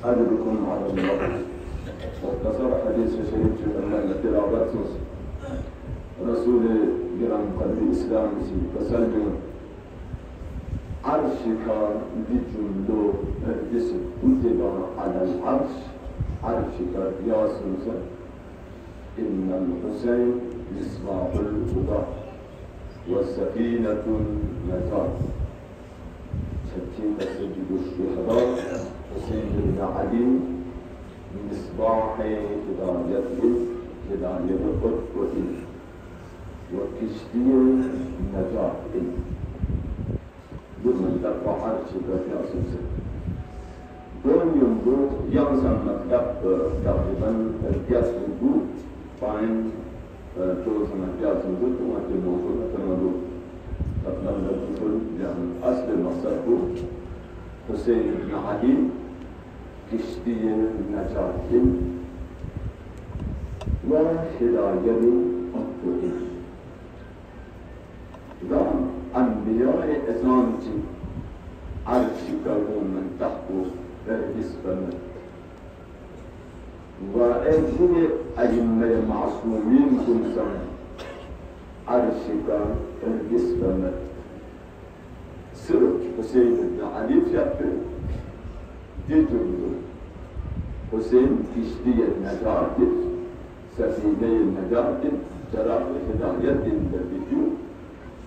أدركم على الله واختصر حديث شريف أن التلاوات رسول جرام قدر الإسلام فسلم عرشك بجلو الجسد كتب على العرش عرشك يا سوسن إن الحسين مصباح الهدى والسكينة النجاة سكينة سجد الشهداء حسين بن علي مصباح هداية القدوة وكشتي النجاة ضمن تقوى عرشك يا سوسن دون ينظر ينزل مكتب تقريبا الجسد فاين توزن الجسد وما تنوصل تنوصل تقدم الرسول يعني أصل المصدر حسين بن علي كشتي النجاة وهداية الطريق دام أنبياء إسلامتي عرشك من تحت الإسلام وأجل أئمة معصومين كنتم عرشك الإسلام سرق حسين بن علي في جدول حسين كشتي النجاة سفينة النجاة جرى هداية الفيديو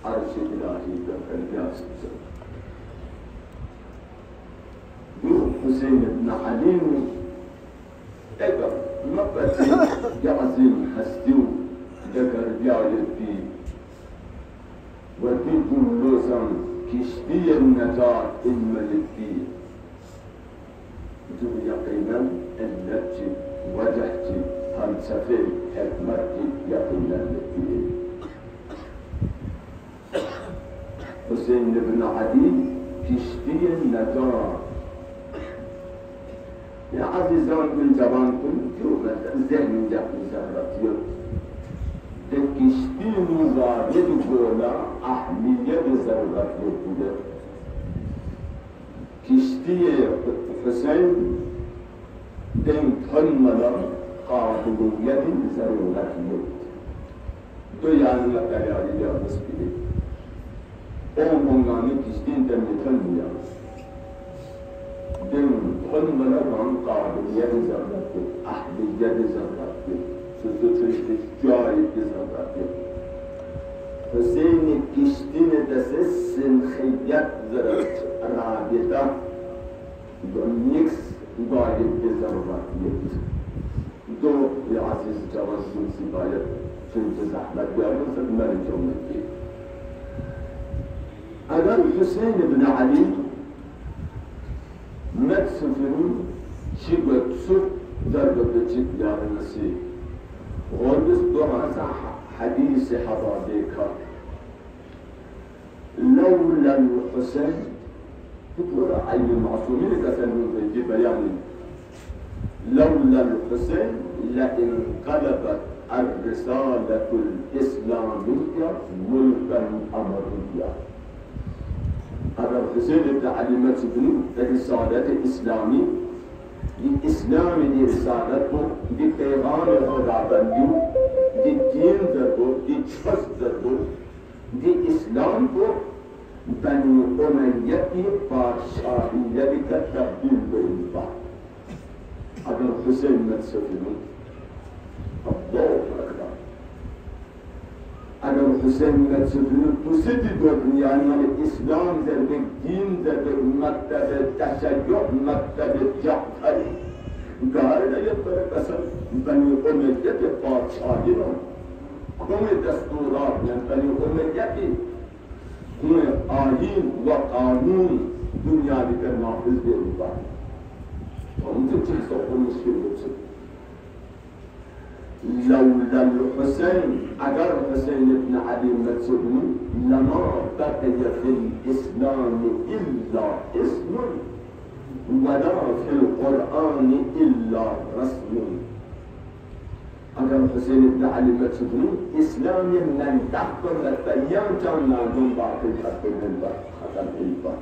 عرش إلهي كالقياس حسين بن علي اقر مقتل يعزم حستيو ذكر بيالتي وكيتم لوسم كشتي النجاة الملكي جو يقينا التي وجهتي فلسفة حكمتي يقينا التي حسين بن علي كشتي النجاة يا عزيزان بالجبان كنت ذهن جاكي زهرتي كشتي مزارد قولا أحمية زهرتي بوده كشتي حسين دين تنملا قابلية زهرتي دو يعني لقياري يا مسبيلي أمونغاني كشتين دمي تنمية دين تنملا قابلية زهرتي أحمية زهرتي سوزوتريشتي جاري زهرتي حسين كشتين دسسن خيات زرت رابطة دونيكس غايب بزرباتيت دو يا عزيز جواز سبايا شنت زحمة جاري سلمان جومتي أدم حسين بن علي متسفرون شبت سوق ضربة بتشيك دار النسي غربس دعاء حديث حضاديك لولا الحسين تقول أي المعصومين كسنون في بيان لولا الحسين لانقلبت الرسالة الإسلامية ملكا أمريا هذا الحسين بن علي متبني الرسالة الإسلامية الإسلام دي رسالته دي پیغام خدا بندیو دي دين دربو دي چفز دربو دي إسلام کو بني أمية بادشاهية کا تبدیل بإنبا اگر حسين متسفنون الله أكبر اگر حسين متسفنون تسدي دنیا يعني الإسلام دربك دين دربك مكتب تشيع مكتب جعفري قال يبقى قسم بني أمية بادشاهين هم دستورات من بني أمية هم آيين وقانون دنيا لك نافذ بالإنبا هم تتحسوا المشكلة لولا الحسين أجر حسين بن علي متسبني لما بقي في الإسلام إلا اسم ولا في القرآن إلا رسم أجر حسين بن علي متسبني إسلام من تحكم التيام كان نادم باقي حتى من ختم الباب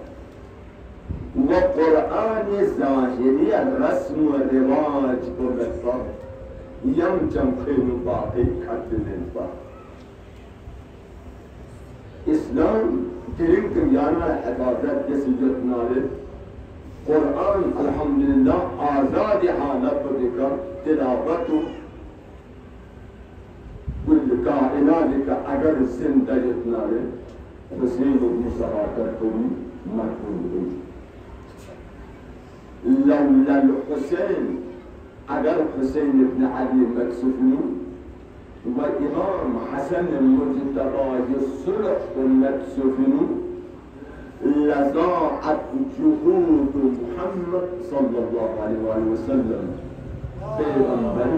و قرآن ظاهری رسم و رواج بلفا يمجم خير باقي كتل الفا إسلام تريد يانا عبادت يسجد نار قرآن الحمد لله آزاد حالة بذكر تلاوته كل كائناتك أجر زندة يتنار حسين بن صحاتكم مرحوم لولا الحسين أجر حسين بن علي مكسوفني وإمام حسن المجتبى الصلح المكسوفني لضاعت جهود محمد صلى الله عليه وسلم بيغمبر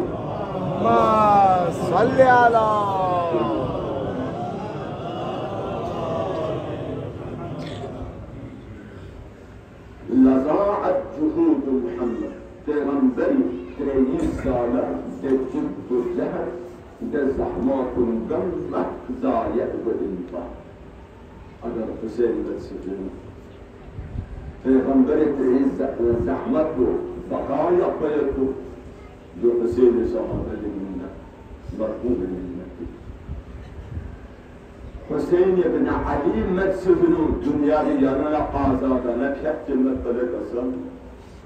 ما صل على لضاعت جهود محمد بيغمبر 30 سالة تجب الزهر زحمات جمة ضايع بالإنفاق أجر حسين بالسجن پیغمبر زحمت و بقایا پیتو جو حسین صحابه لمنه مرحوم لمنه حسين بن علي مدسفنو دنيا ديانا آزادا نكحت مطلق أسلم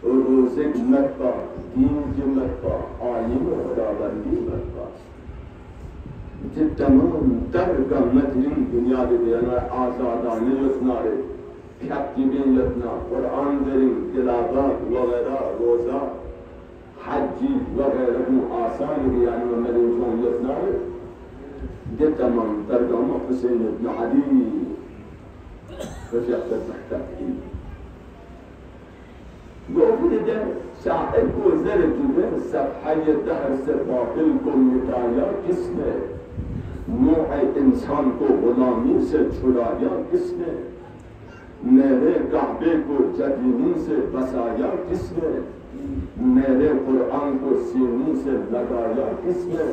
روزك مطلق دين مطلق عالم خدابندي مطلق تمام درجة مدين دنيا ديانا آزادا نيوتناري كتبين يتنا قرآن درين تلاوات وغيرها روزا حجي وغيره آسان يعني ومدين جون يتناري دي تمام ترجمة حسين بن علي رجعت المحتاجين قولي ده ساعدك وزارة جبال صفحية دهر سباقلكم يتعيا كسنة نوع انسان کو غلامی سے چھڑایا کس نے میرے کعبے کو جبینی سے بسایا کس نے میرے قرآن کو سینے سے لگایا کس نے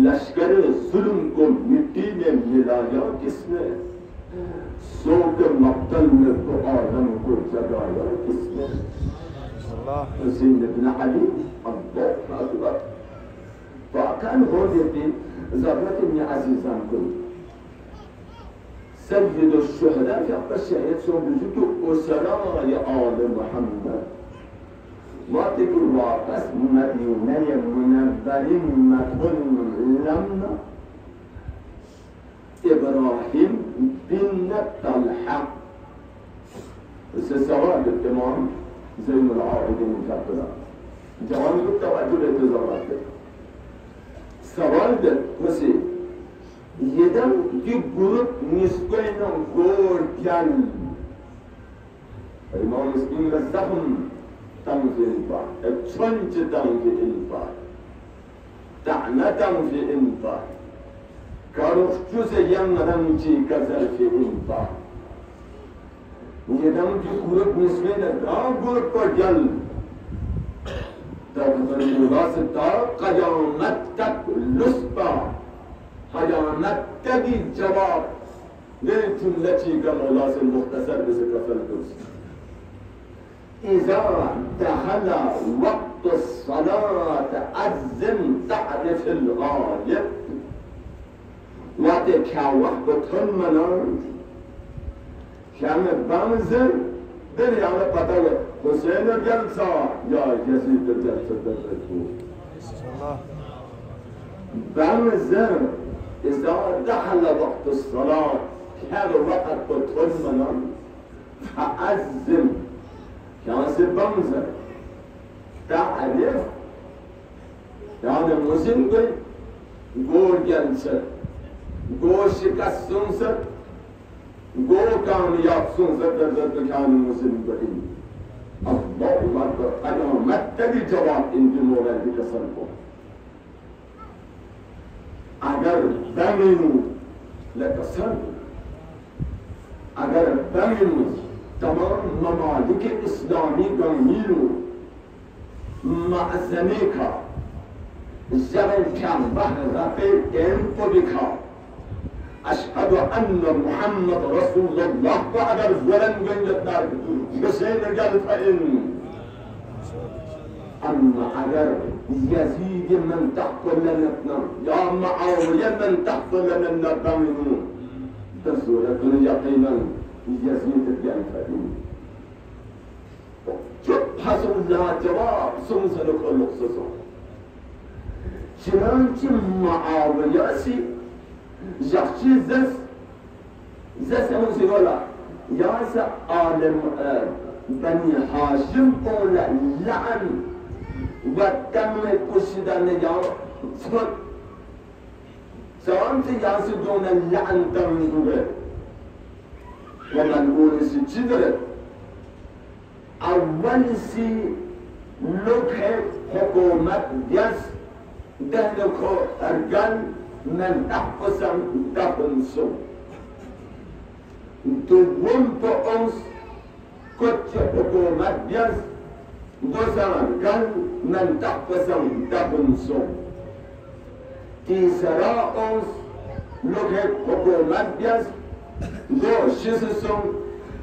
لشکر ظلم کو مٹی میں ملایا کس نے سو کے مقتل میں تو آدم کو جگایا کس نے حسین بن علی اللہ اکبر فكان هوديتي زبرتني عزيزان كل سيد الشهداء في أقصى الشهيد سوى بجوتو أسراء آل محمد ما تقول واقس مدينة منبرين مدخل لمنا إبراهيم بن طلحة سوال الإمام زين العابدين كبرى جوان قلت وأدولة زوال سوال ده مثل يدم دي جروب نسبين غور جل الإمام مسكين لزهم تم في الإنفاق التشنج تم في الإنفاق تعنى تم في الإنفاق كارفتوز يمرم جي كذل في الإنفاق يدم دي جروب نسبين غور جل واسطہ قیامت تک لسپا قیامت تکی جواب لين جملتي كما سے مختصر بذكر الدرس إذا دخل وقت الصلاة أذن تعرف الغالب وتكاوح بتهمنا كان بامزر دنيا على قطوة حسين الجلسة يا يزيد الجلسة الدرسو بامزر إذا دخل وقت الصلاة هذا وقت بتهمنا أذن كان بامزر تعرف يعني مسلم قول جلسة قول شكستنسة گو کامیاب سن زد کان مسلم بہی اللہ اکبر قیامت تک جواب ان دنوں میں کسر کو اگر بمینو لکسر اگر بمینو تمام ممالک اسلامی گمینو معظمی کا زمین کم بحر رفع ان کو دکھا أشهد أن محمد رسول الله وأجر زولن جنجت دار بسين رجال فإن أما أجر يزيد من تحت لنا يا معاوية من تحت لنا النبامين تسورة يقينا يزيد رجال فإن حسن الله جواب سنسلك اللقصص چنانچه معاویه سی جخشی زس همون سیگولا یاس آلم بنی هاشم اولا لعن و دم کشیدن یا سوانت یاس دون لعن دم دوه و من اونسی چی داره اول سی لکه حکومت دیست دهنکو ارگن من احقسم دفنسو دوم پا اونس کچه حکومت بیست دوزم ارگن من احقسم دفنسو تیسرا اونس لکه حکومت بیست دو شیسسم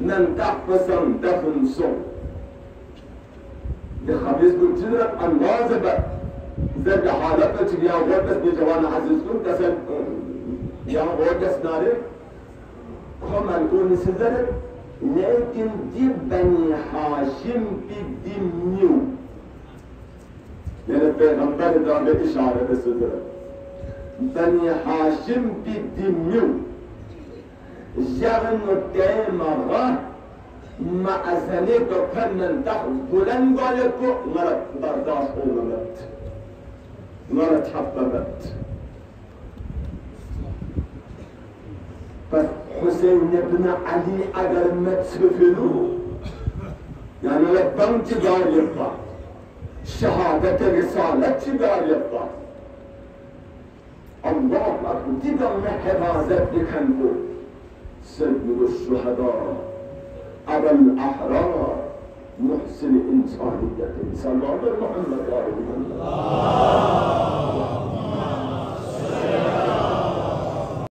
من احقسم دفنسو ده خبیز بود چیدر اندازه با زد حالت چی یا ورد است جوان عزیز کن کسل یا ورد است ناره کامل اون سزد لیکن دی بنی هاشم بی نیو یعنی پیغمبر داره اشاره سزد بنی هاشم بی نیو جغن دیم آغا معزلی که پنن تخ بلند گاله کو مرد برداشت اونمت مرد حببت پس حسین ابن علی اگر متسفلو یعنی لبن چگار یبا شهادت رسالت چگار یبا الله اکبر دیدم حفاظت بکن کو سید الشهداء ابا الاحرار محسن انسانیت صلی الله علیه محمد